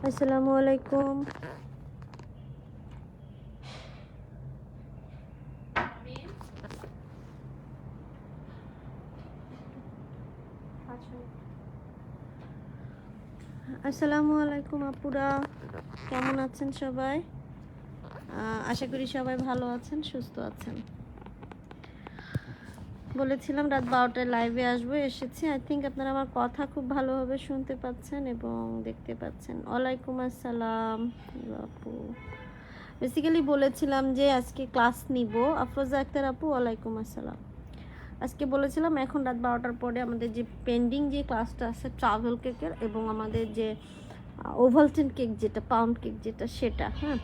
আসসালামু আলাইকুম। আসসালামু আলাইকুম আপুরা, কেমন আছেন সবাই? আশা করি সবাই ভালো আছেন, সুস্থ আছেন। বলেছিলাম রাত 12টায় লাইভে আসবো, এসেছি। আই থিঙ্ক আপনারা আমার কথা খুব ভালোভাবে শুনতে পাচ্ছেন এবং দেখতে পাচ্ছেন। ওয়ালাইকুম আসসালাম আপু। বেসিক্যালি বলেছিলাম যে আজকে ক্লাস নিব। আফরোজা আক্তার আপু, ওয়ালাইকুম আসসালাম। আজকে বলেছিলাম এখন রাত 12টার পরে আমাদের যে পেন্ডিং যে ক্লাসটা আছে ট্রাভেল কেকের এবং আমাদের যে ওভালটিন কেক যেটা পাউন্ড কেক যেটা সেটা, হ্যাঁ।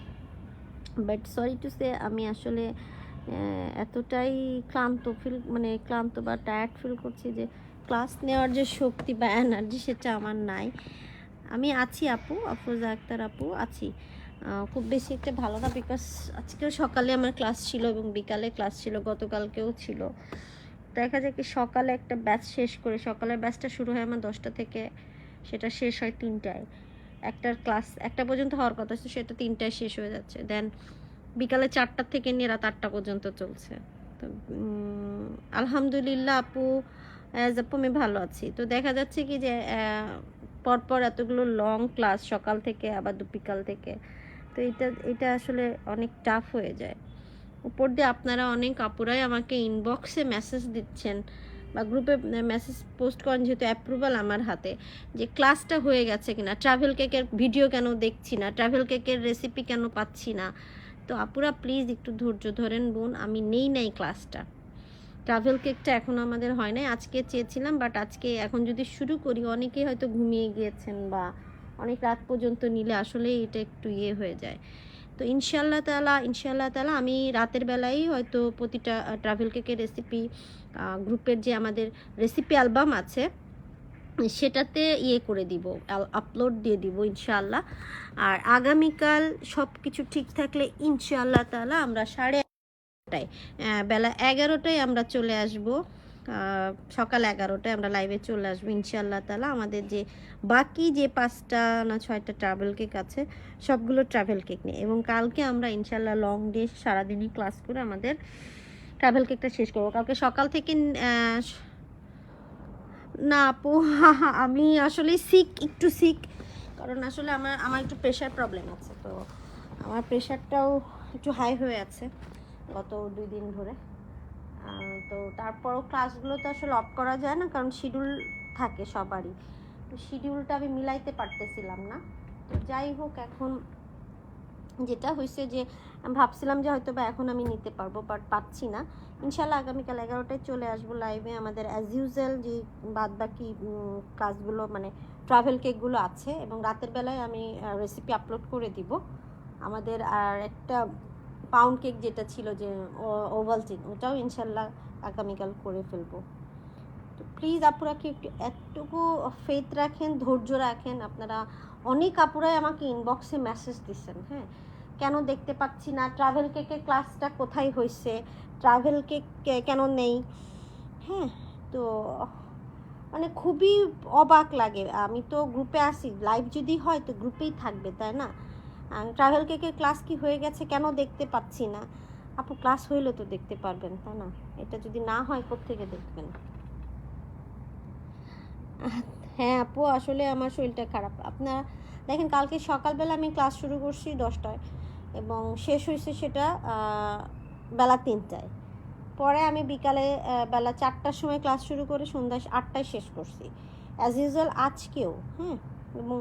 বাট সরি টু সে আমি আসলে এতটাই ক্লান্ত বা টায়ার্ড ফিল করছি যে ক্লাস নেওয়ার যে শক্তি বা এনার্জি সেটা আমার নাই। আমি আছি আপু, আফরোজা আক্তার আপু, আছি। খুব বেশি একটা ভালো না, বিকজ আজকেও সকালে আমার ক্লাস ছিল এবং বিকালে ক্লাস ছিল, গতকালকেও ছিল। দেখা যায় কি সকালে একটা ব্যাচ শেষ করে, সকালের ব্যাচটা শুরু হয় আমার 10টা থেকে, সেটা শেষ হয় 3টায়। একটার ক্লাস 1টা পর্যন্ত হওয়ার কথা ছিল, সেটা 3টায় শেষ হয়ে যাচ্ছে। দেন বিকালে 4টা থেকে নিয়ে রাত 8টা পর্যন্ত চলছে। তো আলহামদুলিল্লাহ আপু, আপু আমি ভালো আছি। তো দেখা যাচ্ছে কি যে পরপর এতগুলো লং ক্লাস সকাল থেকে আবার বিকাল থেকে, তো এটা আসলে অনেক টাফ হয়ে যায়। উপর দিয়ে আপনারা অনেক আপুরাই আমাকে ইনবক্সে মেসেজ দিচ্ছেন বা গ্রুপে মেসেজ পোস্ট করেন, যেহেতু অ্যাপ্রুভাল আমার হাতে, যে ক্লাসটা হয়ে গেছে কিনা, ট্রাভেল কেকের ভিডিও কেন দেখছি না, ট্রাভেল কেকের রেসিপি কেন পাচ্ছি না। তো আপুরা প্লিজ একটু ধৈর্য ধরেন বোন, আমি নেই নাই ক্লাসটা। ট্রাভেল কেকটা এখনও আমাদের হয় নাই, আজকে চেয়েছিলাম, বাট আজকে এখন যদি শুরু করি অনেকেই হয়তো ঘুমিয়ে গিয়েছেন বা অনেক রাত পর্যন্ত নিলে আসলে এটা একটু হয়ে যায়। তো ইনশাআল্লাহ তাআলা আমি রাতের বেলায় হয়তো প্রতিটা ট্রাভেল কেকের রেসিপি গ্রুপের যে আমাদের রেসিপি অ্যালবাম আছে সেটাতে করে দিব, আপলোড দিয়ে দিব ইনশাআল্লাহ। আর আগামীকাল সব কিছু ঠিক থাকলে ইনশাআল্লাহ তাআলা আমরা 11:30টায় বেলা 11টায় আমরা চলে আসব। সকাল 11টায় আমরা লাইভে চলে আসবো ইনশাআল্লাহ তাআলা। আমাদের যে বাকি যে 5টা না 6টা ট্রাভেল কেক আছে সবগুলো ট্রাভেল কেক নিয়ে, এবং কালকে আমরা ইনশাআল্লাহ লং ডে সারাদিনই ক্লাস করে আমাদের ট্রাভেল কেকটা শেষ করবো কালকে সকাল থেকে। না আপু, আমি আসলে একটু সিক, কারণ আসলে আমার একটু প্রেশার প্রবলেম আছে। তো আমার প্রেশারটাও একটু হাই হয়ে আছে গত 2 দিন ধরে। তো তারপরও ক্লাসগুলো তো আসলে অফ করা যায় না, কারণ শিডিউল থাকে সবারই। তো শিডিউলটা আমি মিলাইতে পারতেছিলাম না। তো যাই হোক, এখন যেটা হয়েছে যে আমি ভাবছিলাম যে হয়তো বা এখন আমি নিতে পারবো, বাট পাচ্ছি না। ইনশাল্লাহ আগামীকাল 11টায় চলে আসবো লাইভে। আমাদের অ্যাজ ইউজুয়াল যে বাদ বাকি কাজগুলো মানে ট্রাভেল কেকগুলো আছে, এবং রাতের বেলায় আমি রেসিপি আপলোড করে দিব আমাদের। আর একটা পাউন্ড কেক যেটা ছিল যে ওভালটিন, ওটাও ইনশাল্লাহ আগামীকাল করে ফেলবো। তো প্লিজ আপুরা কি একটু এতটুকু ফেথ রাখেন, ধৈর্য রাখেন। আপনারা অনেক আপুরাই আমাকে ইনবক্সে মেসেজ দিচ্ছেন, হ্যাঁ, কেন দেখতে পাচ্ছি না, ট্রাভেল কেকের ক্লাসটা কোথায় হয়েছে, ট্রাভেল কেক কেন নেই, হ্যাঁ। তো মানে খুবই অবাক লাগে। আমি তো গ্রুপে আসি, লাইভ যদি হয় তো গ্রুপেই থাকবে, তাই না? ট্রাভেল কেকের ক্লাস কি হয়ে গেছে, কেন দেখতে পাচ্ছি না? আপু ক্লাস হইলে তো দেখতে পারবেন, তাই না? এটা যদি না হয় কোত্থেকে দেখবেন? হ্যাঁ আপু, আসলে আমার শরীরটা খারাপ। আপনারা দেখেন, কালকে সকালবেলা আমি ক্লাস শুরু করছি 10টায় এবং শেষ হয়েছে সেটা বেলা 3টায়। পরে আমি বিকালে বেলা 4টার সময় ক্লাস শুরু করে সন্ধ্যা 8টায় শেষ করছি অ্যাজ ইউজুয়াল আজকেও, হ্যাঁ। এবং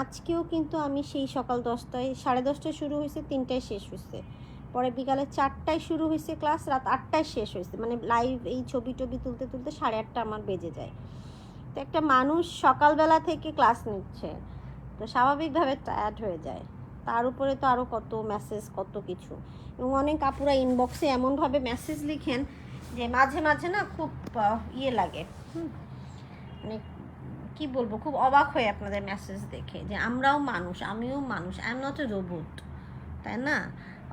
আজকেও কিন্তু আমি সেই সকাল 10টায়, 10:30টায় শুরু হয়েছে, 3টায় শেষ হয়েছে। পরে বিকালে 4টায় শুরু হয়েছে ক্লাস, রাত 8টায় শেষ হয়েছে। মানে লাইভ এই ছবি টবি তুলতে তুলতে 8:30 আমার বেজে যায়। তো একটা মানুষ সকালবেলা থেকে ক্লাস নিচ্ছে, তো স্বাভাবিকভাবে টায়ার্ড হয়ে যায়। তার উপরে তো আরও কত মেসেজ, কত কিছু। এবং অনেক আপুরা ইনবক্সে এমনভাবে মেসেজ লিখেন যে মাঝে মাঝে না খুব লাগে, মানে কি বলবো, খুব অবাক হয়ে আপনাদের মেসেজ দেখে যে আমরাও মানুষ, আমিও মানুষ, I am not a robot, তাই না?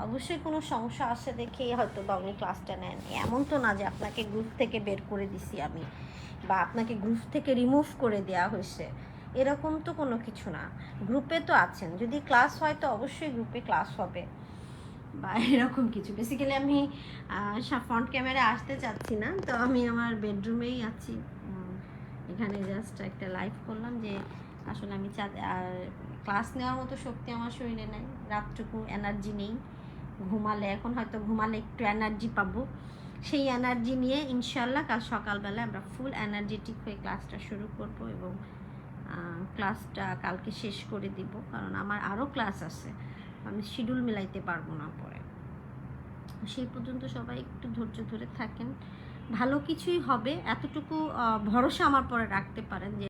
অবশ্যই কোনো সমস্যা আসে দেখেই হয়তো বা উনি ক্লাসটা নেন। এমন তো না যে আপনাকে গ্রুপ থেকে বের করে দিছি আমি, বা আপনাকে গ্রুপ থেকে রিমুভ করে দেওয়া হয়েছে। এরকম তো কোনো কিছু না। গ্রুপে তো আছেন, যদি ক্লাস হয় তো অবশ্যই গ্রুপে ক্লাস হবে বা এরকম কিছু। বেসিক্যালি আমি ফ্রন্ট ক্যামেরা আসতে চাচ্ছি না, তো আমি আমার বেডরুমেই আছি। এখানে জাস্ট একটা লাইভ করলাম যে আসলে আমি আর ক্লাস নেওয়ার মতো শক্তি আমার শরীরে নেই, রাতটুকু এনার্জি নেই। ঘুমালে, এখন হয়তো ঘুমালে একটু এনার্জি পাবো, সেই এনার্জি নিয়ে ইনশাল্লাহ কাল সকালবেলা আমরা ফুল এনার্জেটিক হয়ে ক্লাসটা শুরু করব এবং ক্লাসটা কালকে শেষ করে দিব, কারণ আমার আরও ক্লাস আছে, আমি শিডিউল মিলাইতে পারবো না পরে। সেই পর্যন্ত সবাই একটু ধৈর্য ধরে থাকেন, ভালো কিছুই হবে, এতটুকু ভরসা আমার পরে রাখতে পারেন যে